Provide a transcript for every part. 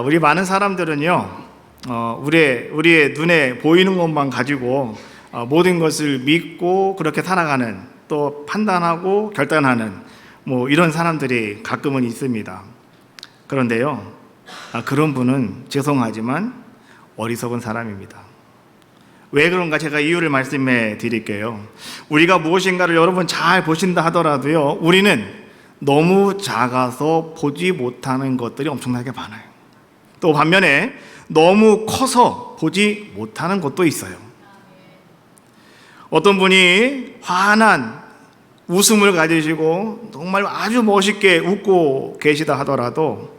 우리 많은 사람들은요, 우리의 눈에 보이는 것만 가지고 모든 것을 믿고 그렇게 살아가는, 또 판단하고 결단하는 이런 사람들이 가끔은 있습니다. 그런데요, 그런 분은 죄송하지만 어리석은 사람입니다. 왜 그런가 제가 이유를 말씀해 드릴게요. 우리가 무엇인가를 여러분 잘 보신다 하더라도요, 우리는 너무 작아서 보지 못하는 것들이 엄청나게 많아요. 또 반면에 너무 커서 보지 못하는 것도 있어요. 어떤 분이 환한 웃음을 가지시고 정말 아주 멋있게 웃고 계시다 하더라도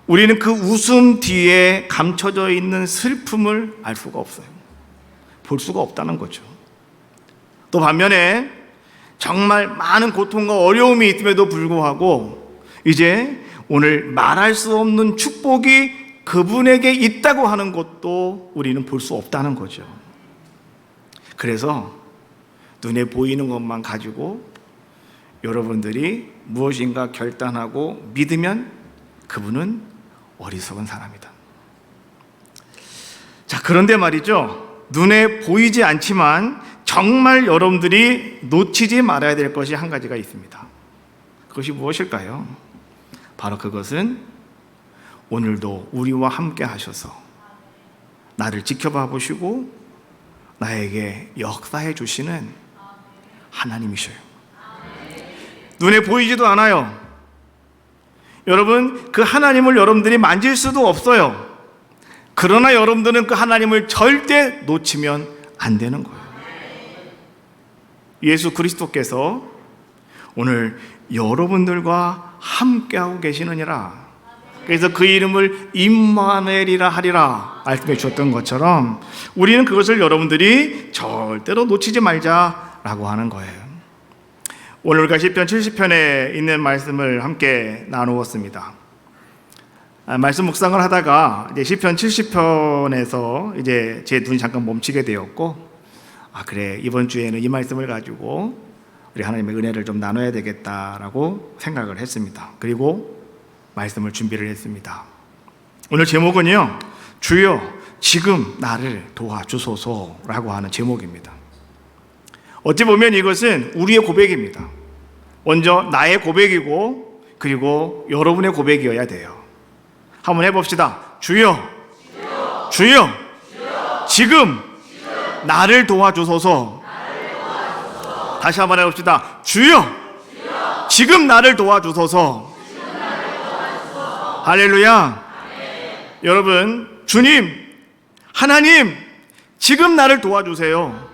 우리는 그 웃음 뒤에 감춰져 있는 슬픔을 알 수가 없어요. 볼 수가 없다는 거죠. 또 반면에 정말 많은 고통과 어려움이 있음에도 불구하고 이제 오늘 말할 수 없는 축복이 그분에게 있다고 하는 것도 우리는 볼 수 없다는 거죠. 그래서 눈에 보이는 것만 가지고 여러분들이 무엇인가 결단하고 믿으면 그분은 어리석은 사람이다. 자, 그런데 말이죠, 눈에 보이지 않지만 정말 여러분들이 놓치지 말아야 될 것이 한 가지가 있습니다. 그것이 무엇일까요? 바로 그것은 오늘도 우리와 함께 하셔서 나를 지켜봐 보시고 나에게 역사해 주시는 하나님이셔요. 눈에 보이지도 않아요. 여러분, 그 하나님을 여러분들이 만질 수도 없어요. 그러나 여러분들은 그 하나님을 절대 놓치면 안 되는 거예요. 예수 그리스도께서 오늘 여러분들과 함께하고 계시느니라. 그래서 그 이름을 임마누엘이라 하리라 말씀해 주셨던 것처럼 우리는 그것을 여러분들이 절대로 놓치지 말자라고 하는 거예요. 오늘 우리가 시편 70편에 있는 말씀을 함께 나누었습니다. 말씀 묵상을 하다가 이제 시편 70편에서 이제 제 눈이 잠깐 멈추게 되었고, 그래, 이번 주에는 이 말씀을 가지고 우리 하나님의 은혜를 좀 나눠야 되겠다라고 생각을 했습니다. 그리고 말씀을 준비를 했습니다. 오늘 제목은요, 주여 지금 나를 도와주소서라고 하는 제목입니다. 어찌 보면 이것은 우리의 고백입니다. 먼저 나의 고백이고 그리고 여러분의 고백이어야 돼요. 한번 해봅시다. 주여, 주여, 지금 나를 도와주소서. 다시 한번 해봅시다. 주여, 지금 나를 도와주소서. 할렐루야. 여러분, 주님, 하나님, 지금 나를 도와주세요.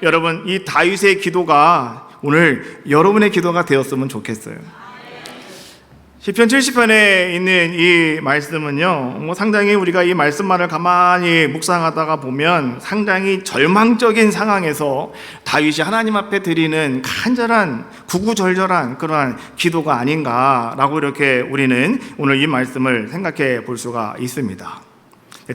여러분, 이 다윗의 기도가 오늘 여러분의 기도가 되었으면 좋겠어요. 시편 70편에 있는 이 말씀은요, 상당히 우리가 이 말씀만을 가만히 묵상하다가 보면 상당히 절망적인 상황에서 다윗이 하나님 앞에 드리는 간절한 구구절절한 그러한 기도가 아닌가라고 이렇게 우리는 오늘 이 말씀을 생각해 볼 수가 있습니다.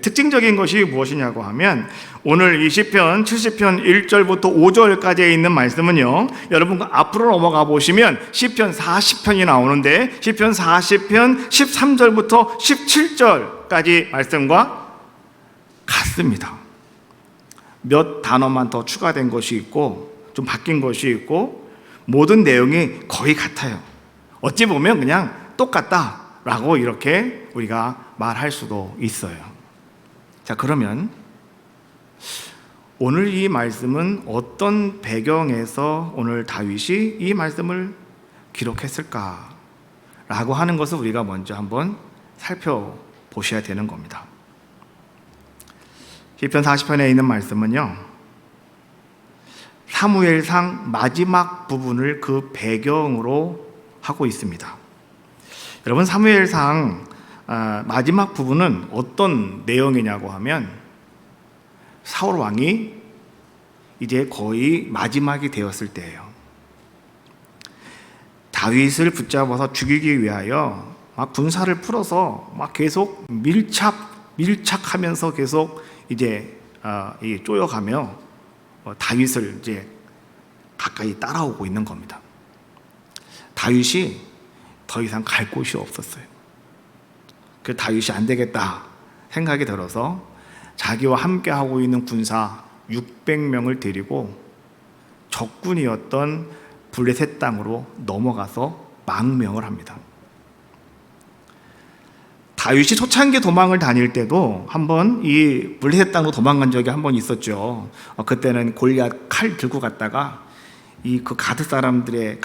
특징적인 것이 무엇이냐고 하면 오늘 이 시편 70편 1절부터 5절까지에 있는 말씀은요, 여러분 앞으로 넘어가 보시면 시편 40편이 나오는데 시편 40편 13절부터 17절까지 말씀과 같습니다. 몇 단어만 더 추가된 것이 있고 좀 바뀐 것이 있고 모든 내용이 거의 같아요. 어찌 보면 그냥 똑같다라고 이렇게 우리가 말할 수도 있어요. 자, 그러면 오늘 이 말씀은 어떤 배경에서 오늘 다윗이 이 말씀을 기록했을까라고 하는 것을 우리가 먼저 한번 살펴보셔야 되는 겁니다. 시편 40편에 있는 말씀은요, 사무엘상 마지막 부분을 그 배경으로 하고 있습니다. 여러분, 사무엘상 마지막 부분은 어떤 내용이냐고 하면 사울 왕이 이제 거의 마지막이 되었을 때예요. 다윗을 붙잡아서 죽이기 위하여 막 군사를 풀어서 막 계속 밀착하면서 계속 이제 쪼여가며 다윗을 이제 가까이 따라오고 있는 겁니다. 다윗이 더 이상 갈 곳이 없었어요. 그 다윗이 안 되겠다 생각이 들어서 자기와 함께 하고 있는 군사 600명을 데리고 적군이었던 블레셋 땅으로 넘어가서 망명을 합니다. 다윗이 초창기 도망을 다닐 때도 한번 이 블레셋 땅으로 도망간 적이 한 번 있었죠. 그때는 골리앗 칼 들고 갔다가 이 그 가드 사람들의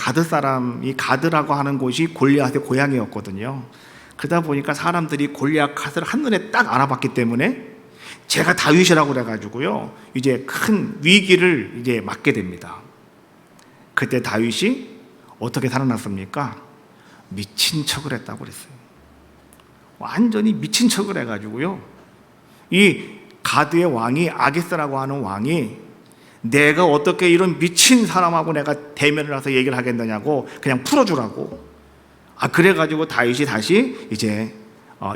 이 가드라고 하는 곳이 골리앗의 고향이었거든요. 그러다 보니까 사람들이 골리앗 칼을 한눈에 딱 알아봤기 때문에 제가 다윗이라고 그래가지고요, 이제 큰 위기를 이제 맞게 됩니다. 그때 다윗이 어떻게 살아났습니까? 미친 척을 했다고 그랬어요. 완전히 미친 척을 해가지고요, 이 가드의 왕이 아기스라고 하는 왕이 내가 어떻게 이런 미친 사람하고 내가 대면을 해서 얘기를 하겠느냐고 그냥 풀어주라고. 그래가지고 다윗이 다시 이제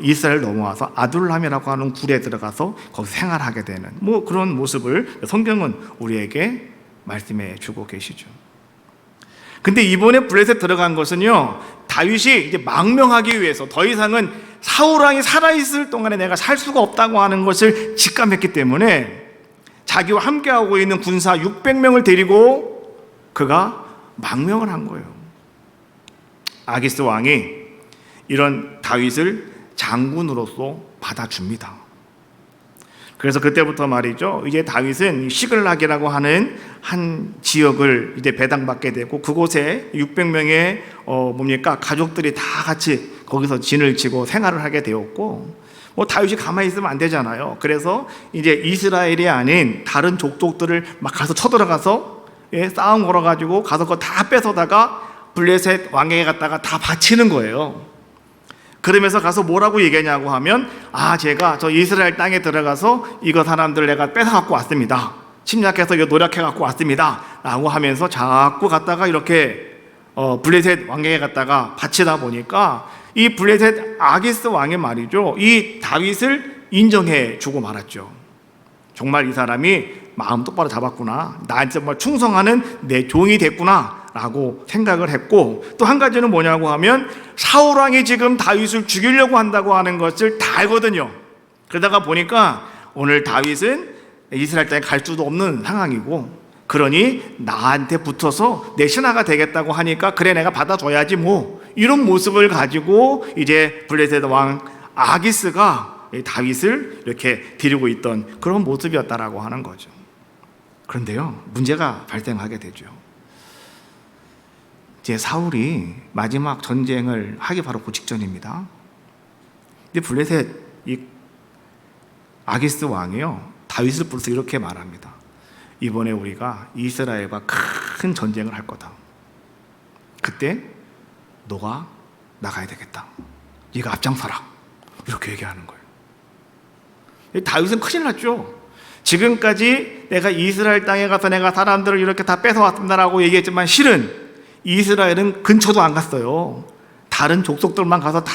이스라엘 넘어와서 아둘람이라고 하는 굴에 들어가서 거기서 생활하게 되는 뭐 그런 모습을 성경은 우리에게 말씀해 주고 계시죠. 근데 이번에 블레셋 들어간 것은요, 다윗이 이제 망명하기 위해서 더 이상은 사울 왕이 살아있을 동안에 내가 살 수가 없다고 하는 것을 직감했기 때문에 자기와 함께하고 있는 군사 600명을 데리고 그가 망명을 한 거예요. 아기스 왕이 이런 다윗을 장군으로서 받아줍니다. 그래서 그때부터 말이죠, 이제 다윗은 시글락이라고 하는 한 지역을 이제 배당받게 되고 그곳에 600명의 가족들이 다 같이 거기서 진을 치고 생활을 하게 되었고, 다윗이 가만히 있으면 안 되잖아요. 그래서 이제 이스라엘이 아닌 다른 족속들을 막 가서 쳐들어가서 싸움 걸어가지고 가서 그거 다 뺏어다가 블레셋 왕에게 갖다가 다 바치는 거예요. 그러면서 가서 뭐라고 얘기하냐고 하면, 제가 저 이스라엘 땅에 들어가서 이거 사람들 내가 뺏어갖고 왔습니다. 침략해서 이거 노력해갖고 왔습니다. 라고 하면서 자꾸 갔다가 이렇게 블레셋 왕에게 갖다가 바치다 보니까 이 블레셋 아기스 왕의 말이죠, 이 다윗을 인정해 주고 말았죠. 정말 이 사람이 마음 똑바로 잡았구나, 나한테 정말 충성하는 내 종이 됐구나 라고 생각을 했고, 또 한 가지는 뭐냐고 하면 사울 왕이 지금 다윗을 죽이려고 한다고 하는 것을 다 알거든요. 그러다가 보니까 오늘 다윗은 이스라엘 땅에 갈 수도 없는 상황이고, 그러니 나한테 붙어서 내 신하가 되겠다고 하니까 그래 내가 받아줘야지 뭐, 이런 모습을 가지고 이제 블레셋 왕 아기스가 다윗을 이렇게 데리고 있던 그런 모습이었다라고 하는 거죠. 그런데요, 문제가 발생하게 되죠. 이제 사울이 마지막 전쟁을 하기 바로 그 직전입니다. 근데 블레셋 이 아기스 왕이요, 다윗을 불러서 이렇게 말합니다. 이번에 우리가 이스라엘과 큰 전쟁을 할 거다. 그때 너가 나가야 되겠다. 네가 앞장서라. 이렇게 얘기하는 거예요. 다윗은 큰일 났죠. 지금까지 내가 이스라엘 땅에 가서 내가 사람들을 이렇게 다 뺏어왔습니다라고 얘기했지만 실은 이스라엘은 근처도 안 갔어요. 다른 족속들만 가서 다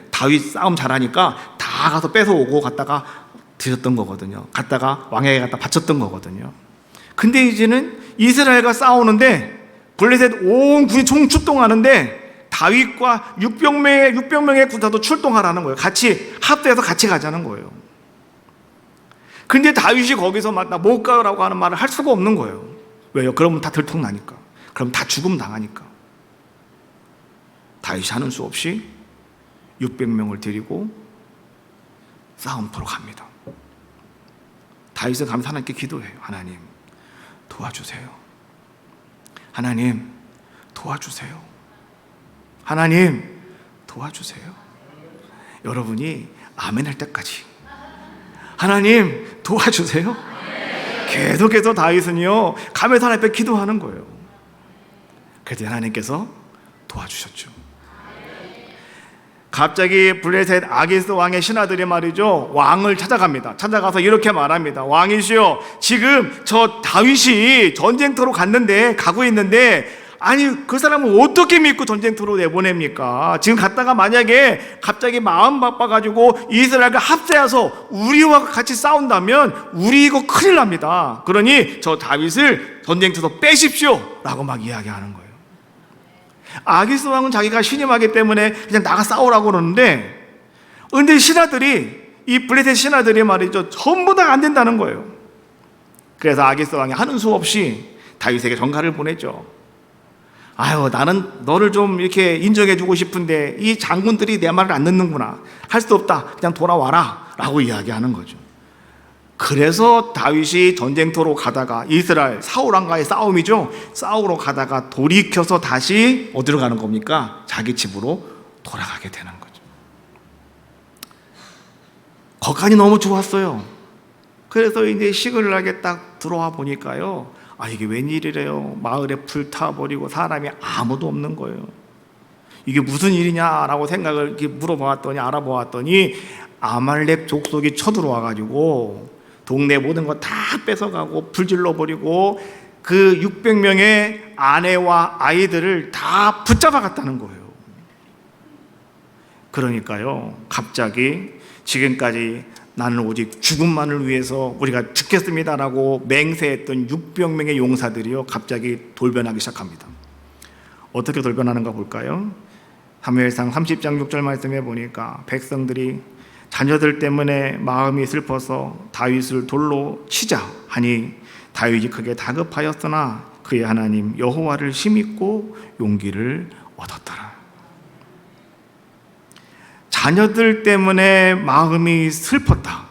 다윗 싸움 잘하니까 다 가서 뺏어오고 갔다가 드셨던 거거든요. 갔다가 왕에게 갖다 바쳤던 거거든요. 근데 이제는 이스라엘과 싸우는데 블레셋 온 군이 총출동하는데 다윗과 600명의 군사도 출동하라는 거예요. 같이 합세해서 같이 가자는 거예요. 근데 다윗이 거기서 막 나 못 가요라고 하는 말을 할 수가 없는 거예요. 왜요? 그러면 다 들통나니까. 그럼 다 죽음 당하니까. 다윗이 하는 수 없이 600명을 데리고 싸움터로 갑니다. 다윗은 가면서 하나님께 기도해요. 하나님 도와주세요. 하나님 도와주세요. 하나님 도와주세요. 여러분이 아멘 할 때까지 하나님 도와주세요. 계속해서 다윗은요 가면서 하나님 앞에 기도하는 거예요. 그래서 하나님께서 도와주셨죠. 갑자기 블레셋 아기스 왕의 신하들이 말이죠, 왕을 찾아갑니다. 찾아가서 이렇게 말합니다. 왕이시여, 지금 저 다윗이 전쟁터로 가고 있는데 아니 그 사람을 어떻게 믿고 전쟁터로 내보냅니까? 지금 갔다가 만약에 갑자기 마음 바빠가지고 이스라엘과 합세해서 우리와 같이 싸운다면 우리 이거 큰일 납니다. 그러니 저 다윗을 전쟁터로 빼십시오 라고 막 이야기하는 거예요. 아기스 왕은 자기가 신임하기 때문에 그냥 나가 싸우라고 그러는데 근데 신하들이, 이 블레셋 신하들이 말이죠, 전부 다 안 된다는 거예요. 그래서 아기스 왕이 하는 수 없이 다윗에게 전가를 보냈죠. 아유, 나는 너를 좀 이렇게 인정해주고 싶은데 이 장군들이 내 말을 안 듣는구나. 할 수 없다. 그냥 돌아와라. 라고 이야기하는 거죠. 그래서 다윗이 전쟁터로 가다가, 이스라엘 사울 왕과의 싸움이죠. 싸우러 가다가 돌이켜서 다시 어디로 가는 겁니까? 자기 집으로 돌아가게 되는 거죠. 거간이 너무 좋았어요. 그래서 이제 시글락에 딱 들어와 보니까요, 아, 이게 웬일이래요. 마을에 불타버리고 사람이 아무도 없는 거예요. 이게 무슨 일이냐라고 생각을 이렇게 물어보았더니, 알아보았더니 아말렉 족속이 쳐들어와가지고 동네 모든 거 다 뺏어가고 불질러버리고 그 600명의 아내와 아이들을 다 붙잡아 갔다는 거예요. 그러니까요, 갑자기 지금까지 나는 오직 죽음만을 위해서 우리가 죽겠습니다라고 맹세했던 600명의 용사들이요, 갑자기 돌변하기 시작합니다. 어떻게 돌변하는가 볼까요? 사무엘상 30장 6절 말씀에 보니까 백성들이 자녀들 때문에 마음이 슬퍼서 다윗을 돌로 치자 하니 다윗이 크게 다급하였으나 그의 하나님 여호와를 힘입고 용기를 얻었더라. 자녀들 때문에 마음이 슬펐다.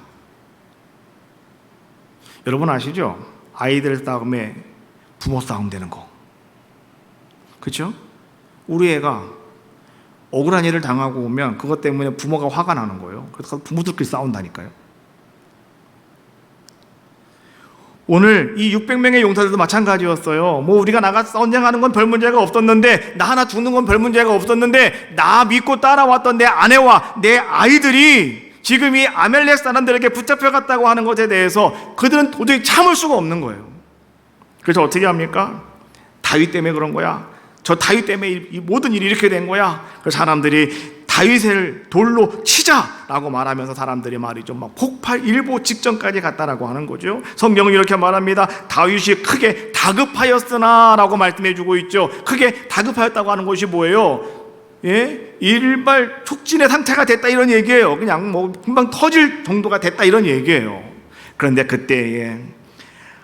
여러분 아시죠? 아이들 싸움에 부모 싸움 되는 거. 그렇죠? 우리 애가 억울한 일을 당하고 오면 그것 때문에 부모가 화가 나는 거예요. 그래서 부모들끼리 싸운다니까요. 오늘 이 600명의 용사들도 마찬가지였어요. 뭐 우리가 나가서 전쟁하는 건 별 문제가 없었는데, 나 하나 죽는 건 별 문제가 없었는데, 나 믿고 따라왔던 내 아내와 내 아이들이 지금 이 아멜렉 사람들에게 붙잡혀갔다고 하는 것에 대해서 그들은 도저히 참을 수가 없는 거예요. 그래서 어떻게 합니까? 다윗 때문에 그런 거야. 저 다윗 때문에 이 모든 일이 이렇게 된 거야. 그래서 사람들이 다윗을 돌로 치자라고 말하면서 사람들이 말이죠, 막 폭발 일보 직전까지 갔다라고 하는 거죠. 성경은 이렇게 말합니다. 다윗이 크게 다급하였으나라고 말씀해주고 있죠. 크게 다급하였다고 하는 것이 뭐예요? 예? 일발 촉진의 상태가 됐다 이런 얘기예요. 그냥 뭐 금방 터질 정도가 됐다 이런 얘기예요. 그런데 그때에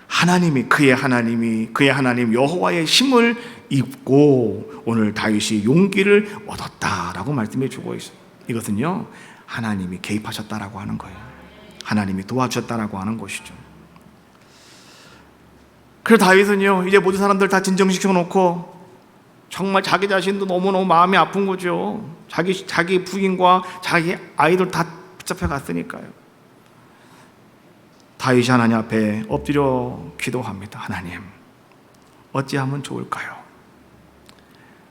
하나님이, 그의 하나님 여호와의 힘을 입고 오늘 다윗이 용기를 얻었다라고 말씀해 주고 있어요. 이것은요, 하나님이 개입하셨다라고 하는 거예요. 하나님이 도와주셨다라고 하는 것이죠. 그래서 다윗은요, 이제 모든 사람들 다 진정시켜 놓고 정말 자기 자신도 너무너무 마음이 아픈 거죠. 자기 부인과 자기 아이들 다 붙잡혀 갔으니까요. 다윗이 하나님 앞에 엎드려 기도합니다. 하나님, 어찌하면 좋을까요?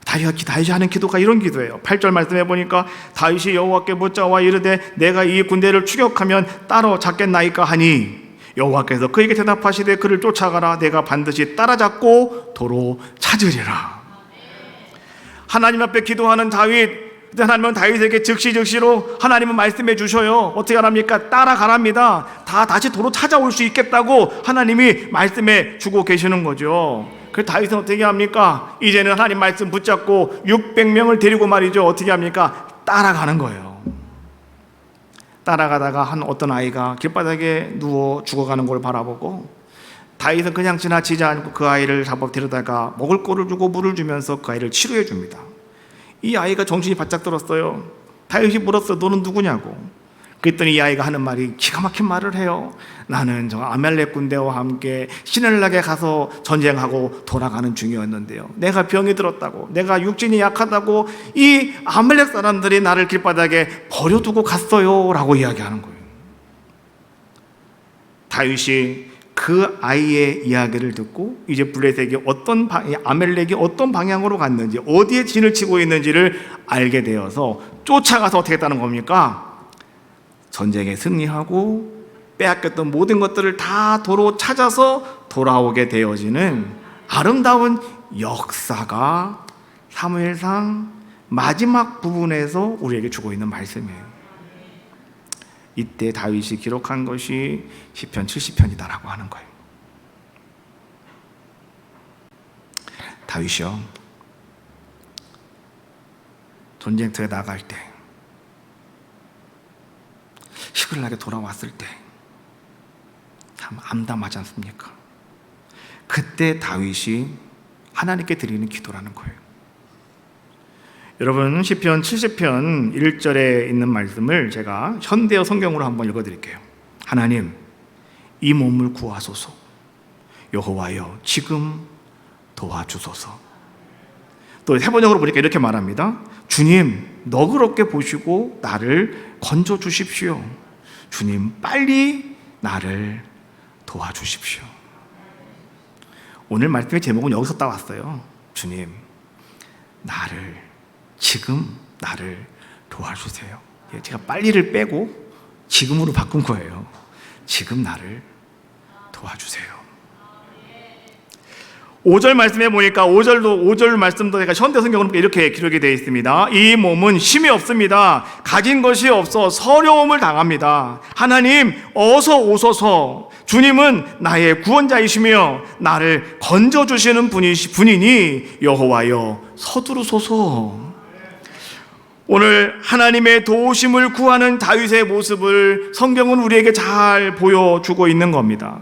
다윗이 하는 기도가 이런 기도예요. 8절 말씀해 보니까 다윗이 여호와께 묻자와 이르되 내가 이 군대를 추격하면 따로 잡겠나이까 하니 여호와께서 그에게 대답하시되 그를 쫓아가라. 내가 반드시 따라잡고 도로 찾으리라. 하나님 앞에 기도하는 다윗, 하나님은 다윗에게 즉시로 하나님은 말씀해 주셔요. 어떻게 하랍니까? 따라가랍니다. 다 다시 도로 찾아올 수 있겠다고 하나님이 말씀해 주고 계시는 거죠. 그래서 다윗은 어떻게 합니까? 이제는 하나님 말씀 붙잡고 600명을 데리고 말이죠, 어떻게 합니까? 따라가는 거예요. 따라가다가 한 어떤 아이가 길바닥에 누워 죽어가는 걸 바라보고 다윗은 그냥 지나치지 않고 그 아이를 잡아 데려다가 먹을 거를 주고 물을 주면서 그 아이를 치료해 줍니다. 이 아이가 정신이 바짝 들었어요. 다윗이 물었어요. 너는 누구냐고. 그랬더니 이 아이가 하는 말이 기가 막힌 말을 해요. 나는 저 아멜렉 군대와 함께 시늘락에 가서 전쟁하고 돌아가는 중이었는데요, 내가 병이 들었다고, 내가 육신이 약하다고 이 아멜렉 사람들이 나를 길바닥에 버려두고 갔어요 라고 이야기하는 거예요. 다윗이 그 아이의 이야기를 듣고 이제 블레셋이 아멜렉이 어떤 방향으로 갔는지, 어디에 진을 치고 있는지를 알게 되어서 쫓아가서 어떻게 했다는 겁니까? 전쟁에 승리하고 빼앗겼던 모든 것들을 다 도로 찾아서 돌아오게 되어지는 아름다운 역사가 사무엘상 마지막 부분에서 우리에게 주고 있는 말씀이에요. 이때 다윗이 기록한 것이 시편 70편이다라고 하는 거예요. 다윗이요, 전쟁터에 나갈 때 시글나게 돌아왔을 때 참 암담하지 않습니까? 그때 다윗이 하나님께 드리는 기도라는 거예요. 여러분, 시편 70편 1절에 있는 말씀을 제가 현대어 성경으로 한번 읽어드릴게요. 하나님, 이 몸을 구하소서. 여호와여, 지금 도와주소서. 또 세번역으로 보니까 이렇게 말합니다. 주님, 너그럽게 보시고 나를 건져주십시오. 주님, 빨리 나를 도와주십시오. 오늘 말씀의 제목은 여기서 따왔어요. 주님, 지금 나를 도와주세요. 제가 빨리를 빼고 지금으로 바꾼 거예요. 지금 나를 도와주세요. 5절 말씀에 보니까 5절 말씀도 제가 현대 성경으로 이렇게 기록이 되어 있습니다. 이 몸은 힘이 없습니다. 가진 것이 없어 서려움을 당합니다. 하나님, 어서 오소서. 주님은 나의 구원자이시며 나를 건져주시는 분이니 여호와여, 서두르소서. 오늘 하나님의 도우심을 구하는 다윗의 모습을 성경은 우리에게 잘 보여주고 있는 겁니다.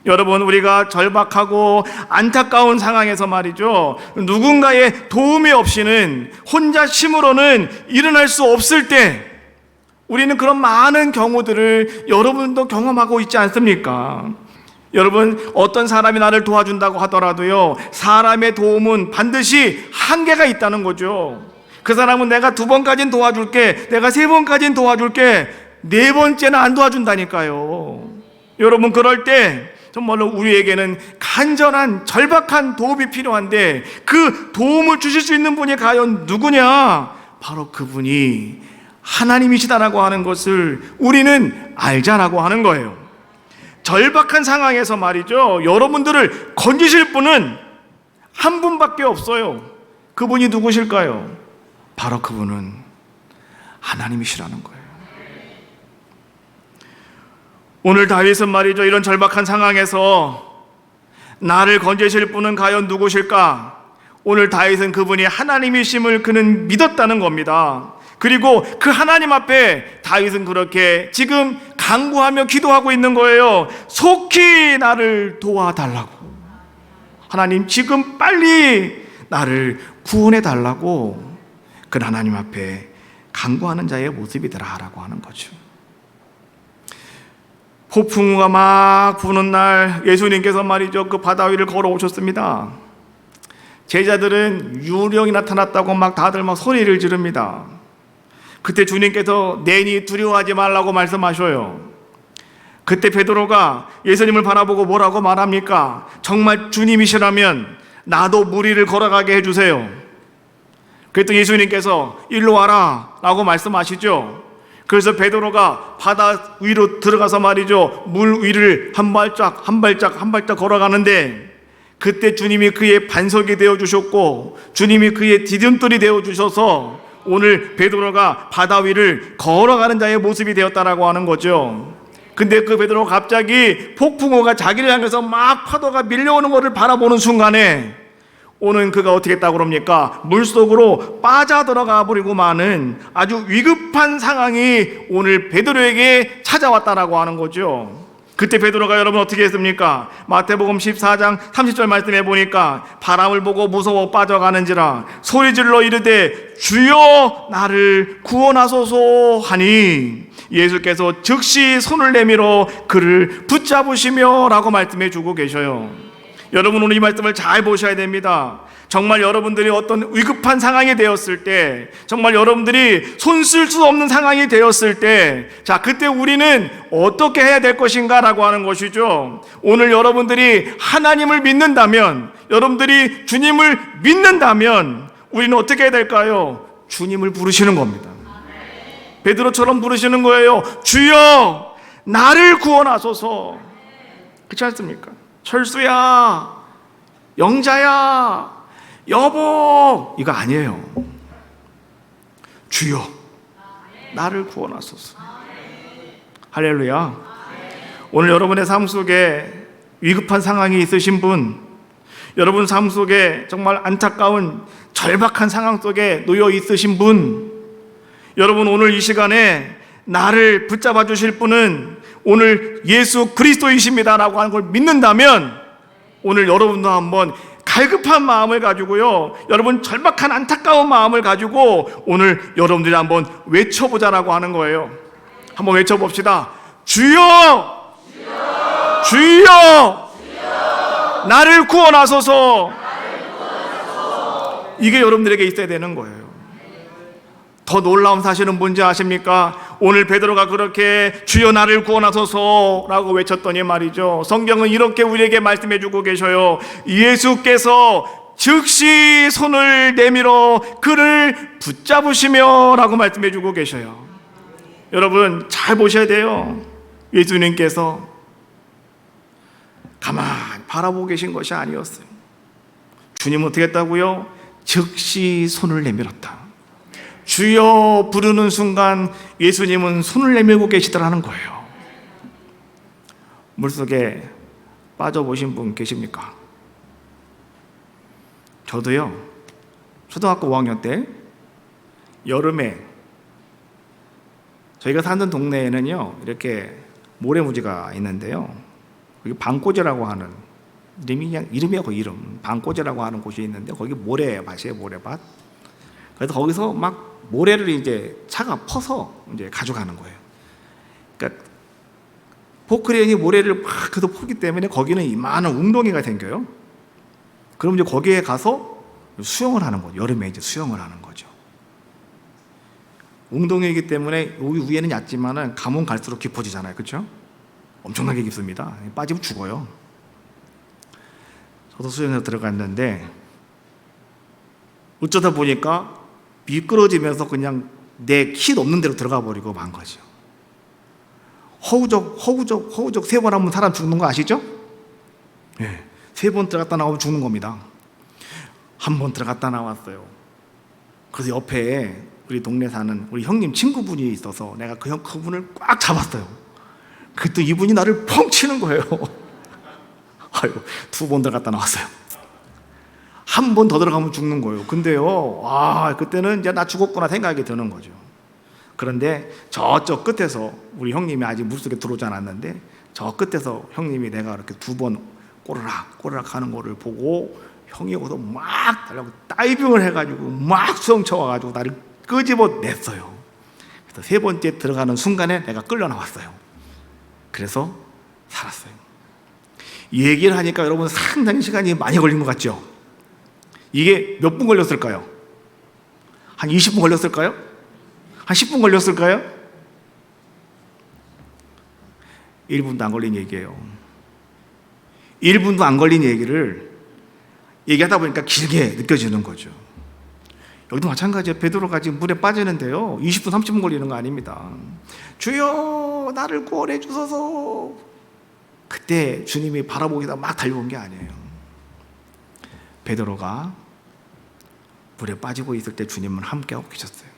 여러분, 우리가 절박하고 안타까운 상황에서 말이죠, 누군가의 도움이 없이는, 혼자 힘으로는 일어날 수 없을 때 우리는 그런 많은 경우들을 여러분도 경험하고 있지 않습니까? 여러분, 어떤 사람이 나를 도와준다고 하더라도요, 사람의 도움은 반드시 한계가 있다는 거죠. 그 사람은 내가 2번까지는 도와줄게, 내가 3번까지는 도와줄게, 4번째는 안 도와준다니까요. 여러분, 그럴 때 정말로 우리에게는 간절한 절박한 도움이 필요한데 그 도움을 주실 수 있는 분이 과연 누구냐? 바로 그분이 하나님이시다라고 하는 것을 우리는 알자라고 하는 거예요. 절박한 상황에서 말이죠, 여러분들을 건지실 분은 한 분밖에 없어요. 그분이 누구실까요? 바로 그분은 하나님이시라는 거예요. 오늘 다윗은 말이죠, 이런 절박한 상황에서 나를 건지실 분은 과연 누구실까? 오늘 다윗은 그분이 하나님이심을 그는 믿었다는 겁니다. 그리고 그 하나님 앞에 다윗은 그렇게 지금 간구하며 기도하고 있는 거예요. 속히 나를 도와달라고. 하나님, 지금 빨리 나를 구원해 달라고 그 하나님 앞에 간구하는 자의 모습이더라라고 하는 거죠. 폭풍우가 막 부는 날 예수님께서 말이죠, 그 바다 위를 걸어오셨습니다. 제자들은 유령이 나타났다고 막 다들 막 소리를 지릅니다. 그때 주님께서 내니 두려워하지 말라고 말씀하셔요. 그때 베드로가 예수님을 바라보고 뭐라고 말합니까? 정말 주님이시라면 나도 물 위를 걸어가게 해주세요. 그랬더니 예수님께서 일로 와라 라고 말씀하시죠. 그래서 베드로가 바다 위로 들어가서 말이죠, 물 위를 한 발짝 걸어가는데 그때 주님이 그의 반석이 되어주셨고 주님이 그의 디딤돌이 되어주셔서 오늘 베드로가 바다 위를 걸어가는 자의 모습이 되었다라고 하는 거죠. 근데 그 베드로가 갑자기 폭풍우가 자기를 향해서 막 파도가 밀려오는 것을 바라보는 순간에 오늘 그가 어떻게 했다고 그럽니까? 물속으로 빠져들어가 버리고 마는 아주 위급한 상황이 오늘 베드로에게 찾아왔다라고 하는 거죠. 그때 베드로가 여러분 어떻게 했습니까? 마태복음 14장 30절 말씀에 보니까 바람을 보고 무서워 빠져가는지라 소리질러 이르되 주여 나를 구원하소서 하니 예수께서 즉시 손을 내밀어 그를 붙잡으시며 라고 말씀해 주고 계셔요. 여러분, 오늘 이 말씀을 잘 보셔야 됩니다. 정말 여러분들이 어떤 위급한 상황이 되었을 때, 정말 여러분들이 손 쓸 수 없는 상황이 되었을 때, 자, 그때 우리는 어떻게 해야 될 것인가 라고 하는 것이죠. 오늘 여러분들이 하나님을 믿는다면, 여러분들이 주님을 믿는다면 우리는 어떻게 해야 될까요? 주님을 부르시는 겁니다. 베드로처럼 부르시는 거예요. 주여 나를 구원하소서. 그렇지 않습니까? 철수야, 영자야, 여보, 이거 아니에요. 주여 나를 구원하소서. 할렐루야. 오늘 여러분의 삶 속에 위급한 상황이 있으신 분, 여러분 삶 속에 정말 안타까운 절박한 상황 속에 놓여 있으신 분, 여러분 오늘 이 시간에 나를 붙잡아 주실 분은 오늘 예수 그리스도이십니다라고 하는 걸 믿는다면 오늘 여러분도 한번 갈급한 마음을 가지고요, 여러분 절박한 안타까운 마음을 가지고 오늘 여러분들이 한번 외쳐보자라고 하는 거예요. 한번 외쳐봅시다. 주여! 주여! 주여! 주여! 나를 구원하소서. 이게 여러분들에게 있어야 되는 거예요. 더 놀라운 사실은 뭔지 아십니까? 오늘 베드로가 그렇게 주여 나를 구원하소서라고 외쳤더니 말이죠, 성경은 이렇게 우리에게 말씀해 주고 계셔요. 예수께서 즉시 손을 내밀어 그를 붙잡으시며 라고 말씀해 주고 계셔요. 여러분 잘 보셔야 돼요. 예수님께서 가만히 바라보고 계신 것이 아니었어요. 주님은 어떻게 했다고요? 즉시 손을 내밀었다. 주여 부르는 순간 예수님은 손을 내밀고 계시더라는 거예요. 물속에 빠져보신 분 계십니까? 저도요, 초등학교 5학년 때 여름에 저희가 사는 동네에는요 이렇게 모래무지가 있는데요, 여기 방꼬제라고 하는 이름이고 이름 방꼬제라고 하는 곳이 있는데 거기 모래밭이에요. 모래밭. 그래서 거기서 막 모래를 이제 차가 퍼서 이제 가져가는 거예요. 그러니까 포크레인이 모래를 막 그도 퍼기 때문에 거기는 이만한 웅덩이가 생겨요. 그럼 이제 거기에 가서 수영을 하는 거죠. 여름에 이제 수영을 하는 거죠. 웅덩이이기 때문에 여기 위에는 얕지만은 가면 갈수록 깊어지잖아요. 그렇죠? 엄청나게 깊습니다. 빠지면 죽어요. 저도 수영해서 들어갔는데 어쩌다 보니까 미끄러지면서 그냥 내 키 넘는 데로 들어가 버리고 만 거죠. 허우적 3번 하면 사람 죽는 거 아시죠? 네. 3번 들어갔다 나오면 죽는 겁니다. 1번 들어갔다 나왔어요. 그래서 옆에 우리 동네 사는 우리 형님 친구분이 있어서 내가 그분을 꽉 잡았어요. 그때 이분이 나를 펑 치는 거예요. 아유, 2번 들어갔다 나왔어요. 1번 더 들어가면 죽는 거예요. 근데요, 그때는 이제 나 죽었구나 생각이 드는 거죠. 그런데 저쪽 끝에서 우리 형님이 아직 물속에 들어오지 않았는데 저 끝에서 형님이 내가 이렇게 2번 꼬르락 하는 거를 보고 형이 오서 막 달라고 다이빙을 해가지고 막 수영 쳐와가지고 나를 끄집어냈어요. 그래서 3번째 들어가는 순간에 내가 끌려 나왔어요. 그래서 살았어요. 이 얘기를 하니까 여러분 상당히 시간이 많이 걸린 것 같죠? 이게 몇 분 걸렸을까요? 한 20분 걸렸을까요? 한 10분 걸렸을까요? 1분도 안 걸린 얘기예요. 1분도 안 걸린 얘기를 얘기하다 보니까 길게 느껴지는 거죠. 여기도 마찬가지예요. 베드로가 지금 물에 빠지는데요, 20분 30분 걸리는 거 아닙니다. 주여 나를 구원해 주소서. 그때 주님이 바라보기다 막 달려온 게 아니에요. 베드로가 물에 빠지고 있을 때 주님은 함께하고 계셨어요.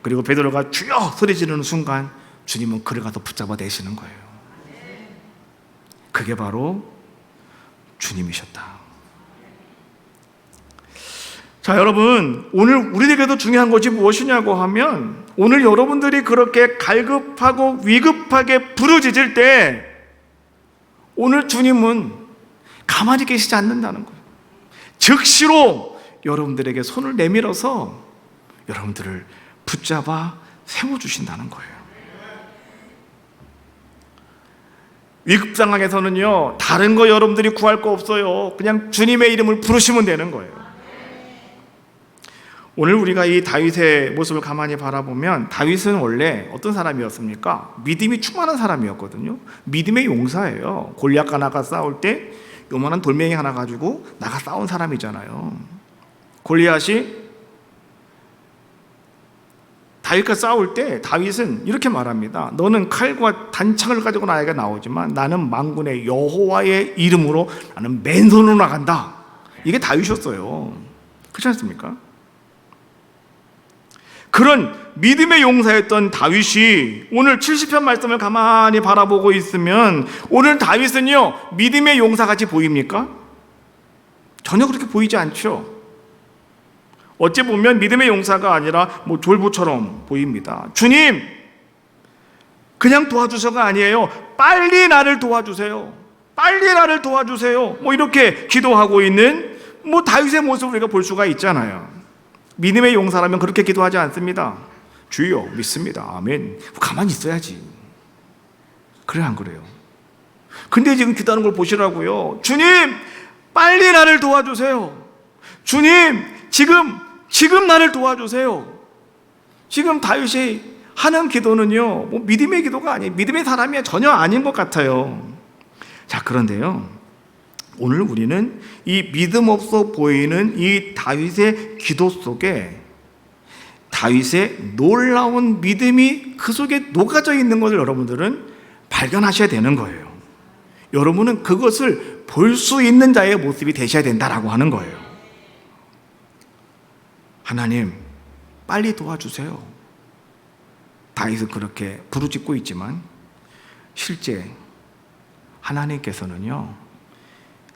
그리고 베드로가 주여 소리 지르는 순간 주님은 그를 가서 붙잡아 내시는 거예요. 그게 바로 주님이셨다. 자, 여러분, 오늘 우리에게도 중요한 것이 무엇이냐고 하면 오늘 여러분들이 그렇게 갈급하고 위급하게 부르짖을 때 오늘 주님은 가만히 계시지 않는다는 거예요. 즉시로 여러분들에게 손을 내밀어서 여러분들을 붙잡아 세워주신다는 거예요. 위급 상황에서는요, 다른 거 여러분들이 구할 거 없어요. 그냥 주님의 이름을 부르시면 되는 거예요. 오늘 우리가 이 다윗의 모습을 가만히 바라보면 다윗은 원래 어떤 사람이었습니까? 믿음이 충만한 사람이었거든요. 믿음의 용사예요. 골리앗과 나가 싸울 때 요만한 돌멩이 하나 가지고 나가 싸운 사람이잖아요. 골리앗이 다윗과 싸울 때 다윗은 이렇게 말합니다. 너는 칼과 단창을 가지고 나에게 나오지만 나는 만군의 여호와의 이름으로 나는 맨손으로 나간다. 이게 다윗이었어요. 그렇지 않습니까? 그런 믿음의 용사였던 다윗이 오늘 70편 말씀을 가만히 바라보고 있으면 오늘 다윗은요, 믿음의 용사같이 보입니까? 전혀 그렇게 보이지 않죠. 어찌 보면 믿음의 용사가 아니라 졸부처럼 보입니다. 주님, 그냥 도와주셔가 아니에요. 빨리 나를 도와주세요. 빨리 나를 도와주세요. 뭐 이렇게 기도하고 있는 다윗의 모습을 우리가 볼 수가 있잖아요. 믿음의 용사라면 그렇게 기도하지 않습니다. 주여 믿습니다. 아멘. 가만히 있어야지. 그래 안 그래요? 근데 지금 기도하는 걸 보시라고요. 주님 빨리 나를 도와주세요. 주님 지금 나를 도와주세요. 지금 다윗이 하는 기도는요, 믿음의 기도가 아니에요. 믿음의 사람이 전혀 아닌 것 같아요. 자, 그런데요, 오늘 우리는 이 믿음 없어 보이는 이 다윗의 기도 속에 다윗의 놀라운 믿음이 그 속에 녹아져 있는 것을 여러분들은 발견하셔야 되는 거예요. 여러분은 그것을 볼 수 있는 자의 모습이 되셔야 된다라고 하는 거예요. 하나님, 빨리 도와주세요. 다윗은 그렇게 부르짖고 있지만 실제 하나님께서는요,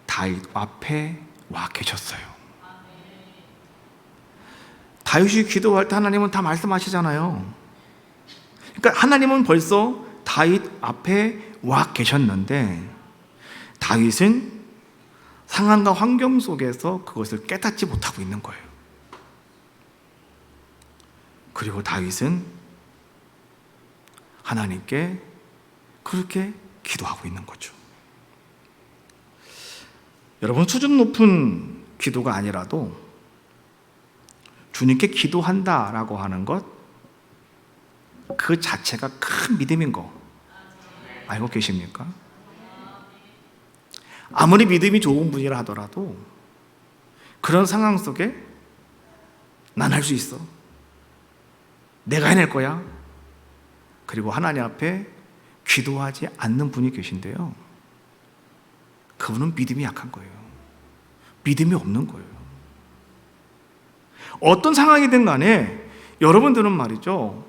다윗 앞에 와 계셨어요. 다윗이 기도할 때 하나님은 다 말씀하시잖아요. 그러니까 하나님은 벌써 다윗 앞에 와 계셨는데 다윗은 상황과 환경 속에서 그것을 깨닫지 못하고 있는 거예요. 그리고 다윗은 하나님께 그렇게 기도하고 있는 거죠. 여러분, 수준 높은 기도가 아니라도 주님께 기도한다라고 하는 것, 그 자체가 큰 믿음인 거 알고 계십니까? 아무리 믿음이 좋은 분이라 하더라도 그런 상황 속에 난 할 수 있어, 내가 해낼 거야, 그리고 하나님 앞에 기도하지 않는 분이 계신데요, 그분은 믿음이 약한 거예요. 믿음이 없는 거예요. 어떤 상황이든 간에 여러분들은 말이죠,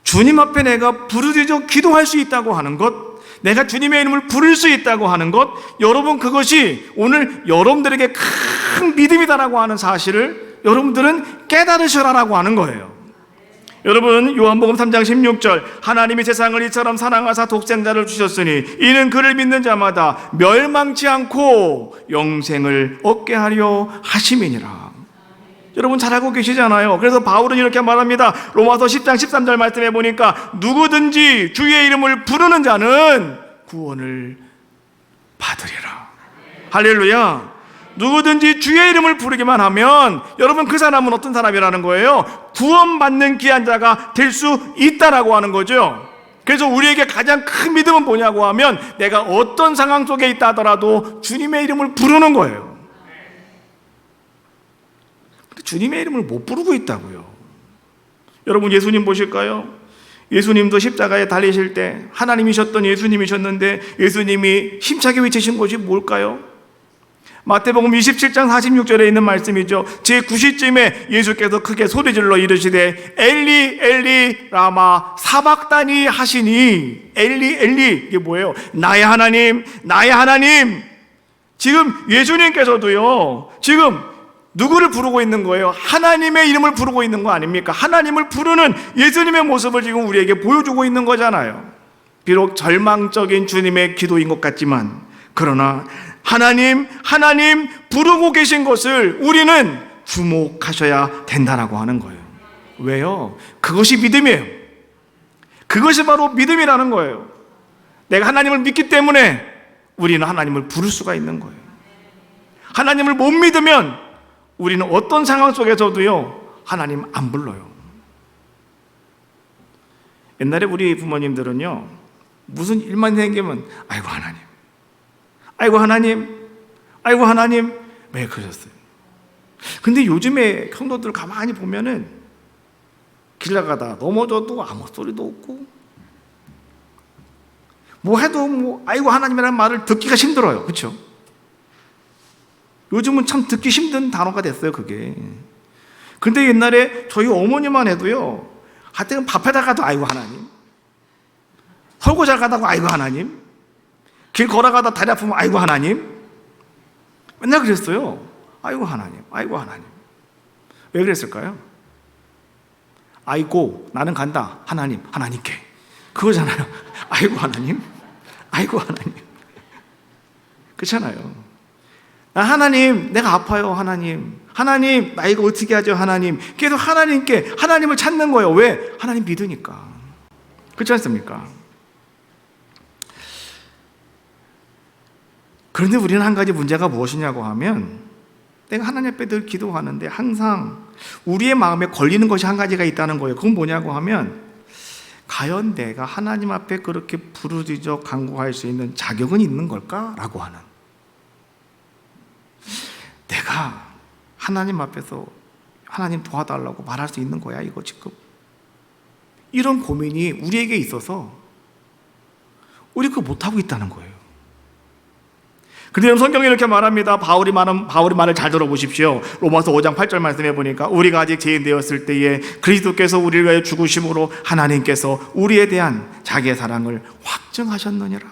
주님 앞에 내가 부르짖어 기도할 수 있다고 하는 것, 내가 주님의 이름을 부를 수 있다고 하는 것, 여러분 그것이 오늘 여러분들에게 큰 믿음이다라고 하는 사실을 여러분들은 깨달으셔라라고 하는 거예요. 여러분, 요한복음 3장 16절, 하나님이 세상을 이처럼 사랑하사 독생자를 주셨으니 이는 그를 믿는 자마다 멸망치 않고 영생을 얻게 하려 하심이니라. 여러분 잘 알고 계시잖아요. 그래서 바울은 이렇게 말합니다. 로마서 10장 13절 말씀해 보니까 누구든지 주의 이름을 부르는 자는 구원을 받으리라. 할렐루야. 누구든지 주의 이름을 부르기만 하면 여러분 그 사람은 어떤 사람이라는 거예요? 구원받는 귀한 자가 될 수 있다라고 하는 거죠. 그래서 우리에게 가장 큰 믿음은 뭐냐고 하면 내가 어떤 상황 속에 있다 하더라도 주님의 이름을 부르는 거예요. 근데 주님의 이름을 못 부르고 있다고요. 여러분 예수님 보실까요? 예수님도 십자가에 달리실 때 하나님이셨던 예수님이셨는데 예수님이 힘차게 외치신 것이 뭘까요? 마태복음 27장 46절에 있는 말씀이죠. 제9시쯤에 예수께서 크게 소리질러 이르시되 엘리 엘리 라마 사박다니 하시니, 엘리 엘리 이게 뭐예요? 나의 하나님 나의 하나님. 지금 예수님께서도요 지금 누구를 부르고 있는 거예요? 하나님의 이름을 부르고 있는 거 아닙니까? 하나님을 부르는 예수님의 모습을 지금 우리에게 보여주고 있는 거잖아요. 비록 절망적인 주님의 기도인 것 같지만 그러나 하나님 하나님 부르고 계신 것을 우리는 주목하셔야 된다라고 하는 거예요. 왜요? 그것이 믿음이에요. 그것이 바로 믿음이라는 거예요. 내가 하나님을 믿기 때문에 우리는 하나님을 부를 수가 있는 거예요. 하나님을 못 믿으면 우리는 어떤 상황 속에서도요 하나님 안 불러요. 옛날에 우리 부모님들은요 무슨 일만 생기면 아이고 하나님, 아이고 하나님, 아이고 하나님, 왜 그러셨어요? 근데 요즘에 성도들 가만히 보면은 길 나가다 넘어져도 아무 소리도 없고 뭐 해도 아이고 하나님이라는 말을 듣기가 힘들어요. 그렇죠? 요즘은 참 듣기 힘든 단어가 됐어요 그게. 근데 옛날에 저희 어머니만 해도요 하여튼 밥하다가도 아이고 하나님, 설거지 가다가 아이고 하나님, 길 걸어가다 다리 아프면 아이고 하나님, 맨날 그랬어요. 아이고 하나님, 아이고 하나님. 왜 그랬을까요? 아이고 나는 간다 하나님, 하나님께 그거잖아요. 아이고 하나님, 아이고 하나님. 그렇잖아요. 하나님, 내가 아파요 하나님. 하나님, 나 이거 어떻게 하죠 하나님. 계속 하나님을 찾는 거예요. 왜? 하나님 믿으니까. 그렇지 않습니까? 그런데 우리는 한 가지 문제가 무엇이냐고 하면, 내가 하나님 앞에 늘 기도하는데 항상 우리의 마음에 걸리는 것이 한 가지가 있다는 거예요. 그건 뭐냐고 하면, 과연 내가 하나님 앞에 그렇게 부르짖어 간구할 수 있는 자격은 있는 걸까? 라고 하는, 내가 하나님 앞에서 하나님 도와달라고 말할 수 있는 거야 이거 지금? 이런 고민이 우리에게 있어서 우리 그거 못하고 있다는 거예요. 그런데 성경에 이렇게 말합니다. 바울이 말을 잘 들어보십시오. 로마서 5장 8절 말씀해 보니까, 우리가 아직 죄인 되었을 때에 그리스도께서 우리를 위하여 죽으심으로 하나님께서 우리에 대한 자기의 사랑을 확증하셨느니라.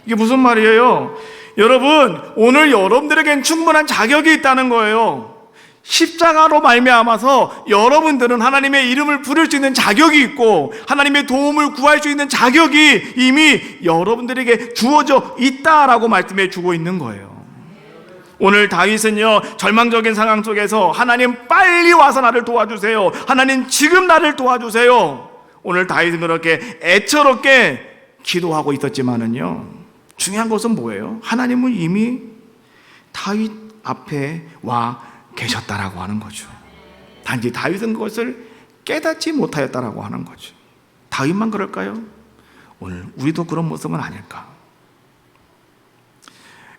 이게 무슨 말이에요? 여러분, 오늘 여러분들에겐 충분한 자격이 있다는 거예요. 십자가로 말미암아서 여러분들은 하나님의 이름을 부를 수 있는 자격이 있고, 하나님의 도움을 구할 수 있는 자격이 이미 여러분들에게 주어져 있다라고 말씀해 주고 있는 거예요. 오늘 다윗은요, 절망적인 상황 속에서 하나님 빨리 와서 나를 도와주세요, 하나님 지금 나를 도와주세요. 오늘 다윗은 그렇게 애처롭게 기도하고 있었지만은요, 중요한 것은 뭐예요? 하나님은 이미 다윗 앞에 와 계셨다라고 하는 거죠. 단지 다윗은 그것을 깨닫지 못하였다라고 하는 거죠. 다윗만 그럴까요? 오늘 우리도 그런 모습은 아닐까?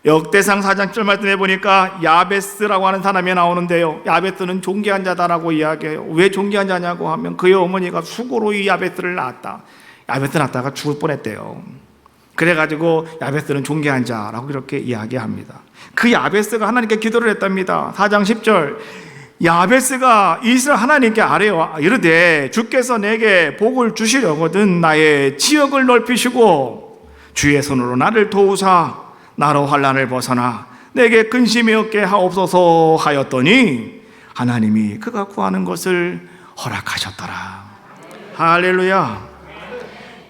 역대상 4장 7절 말씀해 보니까 야베스라고 하는 사람이 나오는데요, 야베스는 존귀한 자다라고 이야기해요. 왜 존귀한 자냐고 하면, 그의 어머니가 수고로 이 야베스를 낳았다. 야베스 낳다가 죽을 뻔했대요. 그래가지고 야베스는 존귀한 자라고 이렇게 이야기합니다. 그 야베스가 하나님께 기도를 했답니다. 4장 10절, 야베스가 이스라엘 하나님께 아뢰어 이르되, 주께서 내게 복을 주시려거든 나의 지역을 넓히시고 주의 손으로 나를 도우사 나로 환난을 벗어나 내게 근심이 없게 하옵소서 하였더니 하나님이 그가 구하는 것을 허락하셨더라. 할렐루야.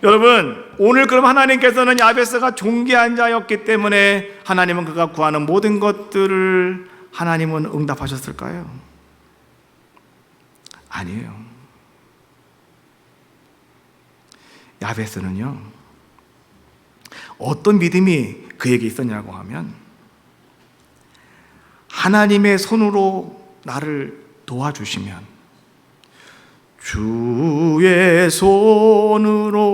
여러분, 오늘 그럼 하나님께서는 야베스가 존귀한 자였기 때문에 하나님은 그가 구하는 모든 것들을 하나님은 응답하셨을까요? 아니에요. 야베스는요, 어떤 믿음이 그에게 있었냐고 하면, 하나님의 손으로 나를 도와주시면, 주의 손으로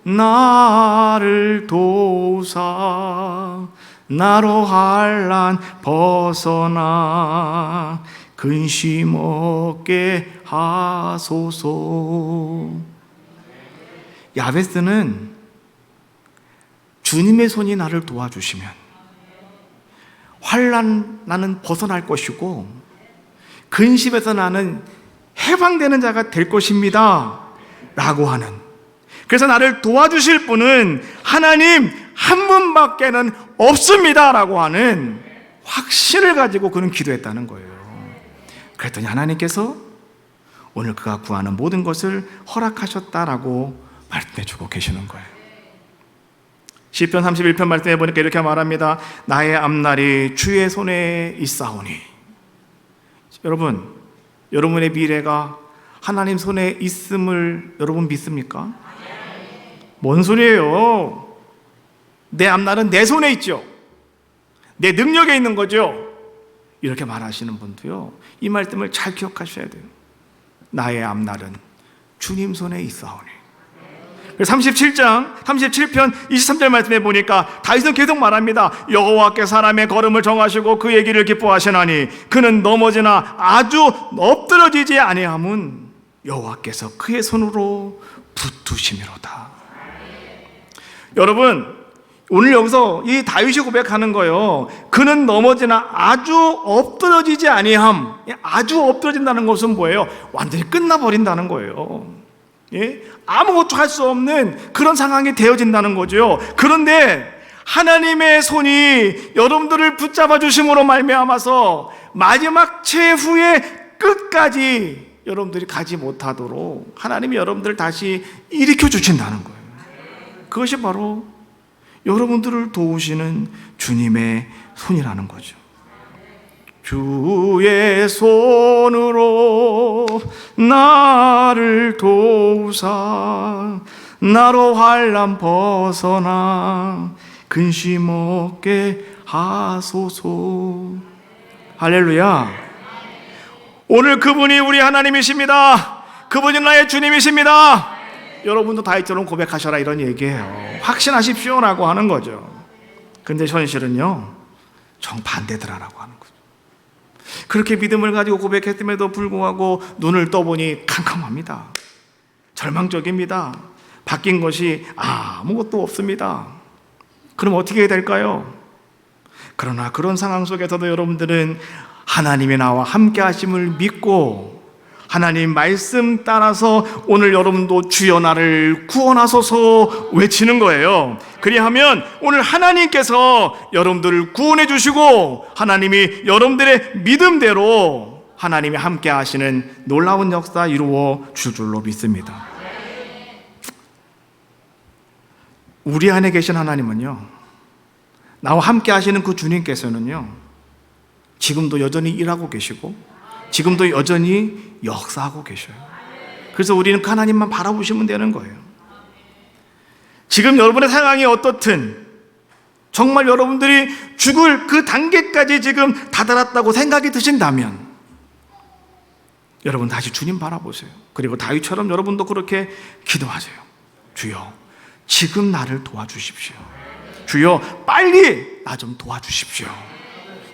나를 도우사 나로 환난 벗어나 근심 없게 하소서. 야베스는 주님의 손이 나를 도와주시면 환난 나는 벗어날 것이고, 근심에서 나는 해방되는 자가 될 것입니다 라고 하는, 그래서 나를 도와주실 분은 하나님 한 분밖에는 없습니다 라고 하는 확신을 가지고 그는 기도했다는 거예요. 그랬더니 하나님께서 오늘 그가 구하는 모든 것을 허락하셨다라고 말씀해 주고 계시는 거예요. 시편 31편 말씀해 보니까 이렇게 말합니다. 나의 앞날이 주의 손에 있사오니. 여러분, 여러분의 미래가 하나님 손에 있음을 여러분 믿습니까? 뭔 소리예요? 내 앞날은 내 손에 있죠. 내 능력에 있는 거죠. 이렇게 말하시는 분도요, 이 말씀을 잘 기억하셔야 돼요. 나의 앞날은 주님 손에 있사오니. 37편 23절 말씀에 보니까 다윗은 계속 말합니다. 여호와께 사람의 걸음을 정하시고 그의 길을 기뻐하시나니 그는 넘어지나 아주 엎드러지지 아니함은 여호와께서 그의 손으로 붙드심이로다. 여러분, 오늘 여기서 이 다윗이 고백하는 거예요. 그는 넘어지나 아주 엎드러지지 아니함. 아주 엎드러진다는 것은 뭐예요? 완전히 끝나버린다는 거예요. 예? 아무것도 할 수 없는 그런 상황이 되어진다는 거죠. 그런데 하나님의 손이 여러분들을 붙잡아 주심으로 말미암아서 마지막 최후의 끝까지 여러분들이 가지 못하도록 하나님이 여러분들을 다시 일으켜 주신다는 거예요. 그것이 바로 여러분들을 도우시는 주님의 손이라는 거죠. 주의 손으로 나를 도우사 나로 환난 벗어나 근심 없게 하소서. 할렐루야. 오늘 그분이 우리 하나님이십니다. 그분이 나의 주님이십니다. 여러분도 다윗처럼 고백하셔라, 이런 얘기예요. 확신하십시오 라고 하는 거죠. 근데 현실은요, 정반대더라라고 하는 거죠. 그렇게 믿음을 가지고 고백했음에도 불구하고 눈을 떠보니 캄캄합니다. 절망적입니다. 바뀐 것이 아무것도 없습니다. 그럼 어떻게 해야 될까요? 그러나 그런 상황 속에서도 여러분들은 하나님이 나와 함께 하심을 믿고 하나님 말씀 따라서 오늘 여러분도 주여 나를 구원하소서 외치는 거예요. 그리하면 오늘 하나님께서 여러분들을 구원해 주시고 하나님이 여러분들의 믿음대로 하나님이 함께 하시는 놀라운 역사 이루어 줄 줄로 믿습니다. 우리 안에 계신 하나님은요, 나와 함께 하시는 그 주님께서는요, 지금도 여전히 일하고 계시고 지금도 여전히 역사하고 계셔요. 그래서 우리는 그 하나님만 바라보시면 되는 거예요. 지금 여러분의 상황이 어떻든 정말 여러분들이 죽을 그 단계까지 지금 다다랐다고 생각이 드신다면 여러분 다시 주님 바라보세요. 그리고 다윗처럼 여러분도 그렇게 기도하세요. 주여, 지금 나를 도와주십시오. 주여, 빨리 나 좀 도와주십시오.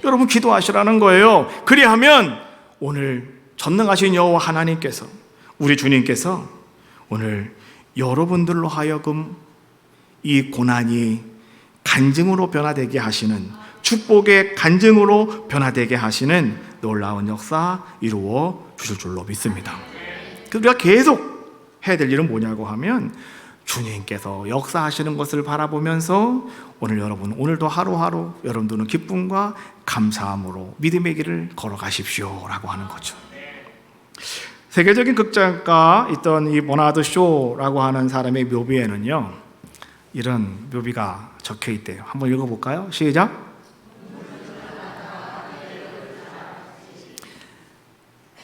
여러분 기도하시라는 거예요. 그리하면 오늘 전능하신 여호와 하나님께서, 우리 주님께서 오늘 여러분들로 하여금 이 고난이 간증으로 변화되게 하시는, 축복의 간증으로 변화되게 하시는 놀라운 역사 이루어 주실 줄로 믿습니다. 우리가 계속 해야 될 일은 뭐냐고 하면 주님께서 역사하시는 것을 바라보면서 오늘 여러분, 오늘도 하루하루 여러분들은 기쁨과 감사함으로 믿음의 길을 걸어가십시오 라고 하는 거죠. 세계적인 극작가 있던 이 버나드 쇼라고 하는 사람의 묘비에는요, 이런 묘비가 적혀 있대요. 한번 읽어볼까요? 시작.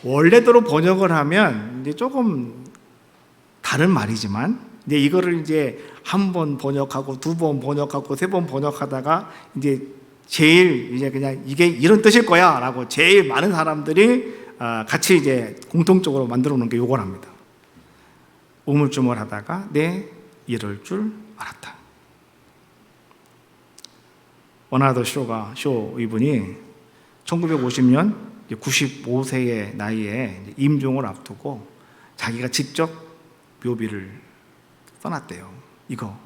원래대로 번역을 하면 이제 조금 다른 말이지만, 이제 이거를 이제 한 번 번역하고 두 번 번역하고 세 번 번역하다가 이제 제일 이제 그냥 이게 이런 뜻일 거야라고 제일 많은 사람들이 같이 이제 공통적으로 만들어 놓은 게 요거랍니다. 우물쭈물하다가 이럴 줄 알았다. 버나드 쇼 이분이 1950년 95세의 나이에 임종을 앞두고 자기가 직접 묘비를 써놨대요. 이거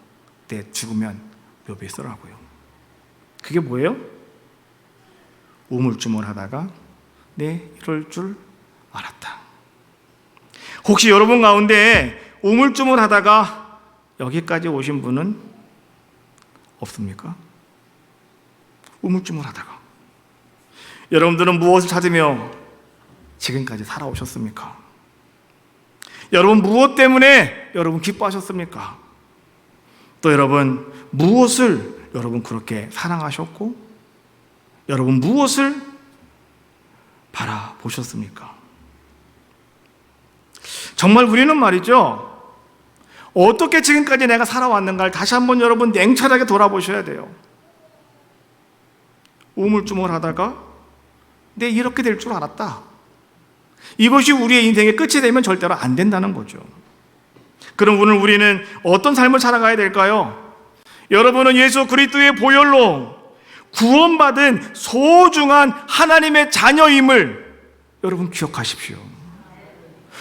내 죽으면 묘비에 쓰라고요. 그게 뭐예요? 우물쭈물하다가 이럴 줄 알았다. 혹시 여러분 가운데 우물쭈물하다가 여기까지 오신 분은 없습니까? 우물쭈물하다가 여러분들은 무엇을 찾으며 지금까지 살아오셨습니까? 여러분 무엇 때문에 여러분 기뻐하셨습니까? 또 여러분 무엇을 여러분 그렇게 사랑하셨고 여러분 무엇을 바라보셨습니까? 정말 우리는 말이죠, 어떻게 지금까지 내가 살아왔는가를 다시 한번 여러분 냉철하게 돌아보셔야 돼요. 우물쭈물하다가 이렇게 될 줄 알았다. 이것이 우리의 인생의 끝이 되면 절대로 안 된다는 거죠. 그럼 오늘 우리는 어떤 삶을 살아가야 될까요? 여러분은 예수 그리스도의 보혈로 구원받은 소중한 하나님의 자녀임을 여러분 기억하십시오.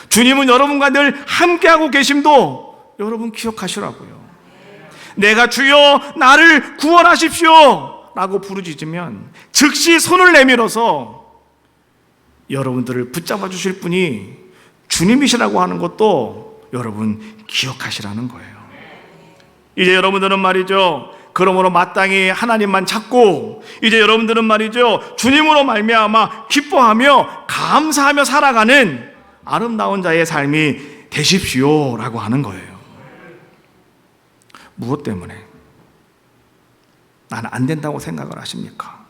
주님은 여러분과 늘 함께하고 계심도 여러분 기억하시라고요. 내가 주여 나를 구원하십시오 라고 부르짖으면 즉시 손을 내밀어서 여러분들을 붙잡아 주실 분이 주님이시라고 하는 것도 여러분 기억하시라는 거예요. 이제 여러분들은 말이죠, 그러므로 마땅히 하나님만 찾고 이제 여러분들은 말이죠, 주님으로 말미암아 기뻐하며 감사하며 살아가는 아름다운 자의 삶이 되십시오라고 하는 거예요. 무엇 때문에 나는 안 된다고 생각을 하십니까?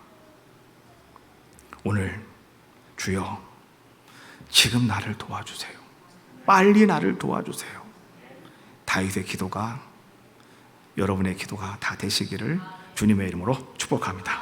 오늘 주여 지금 나를 도와주세요. 빨리 나를 도와주세요. 다윗의 기도가 여러분의 기도가 다 되시기를 주님의 이름으로 축복합니다.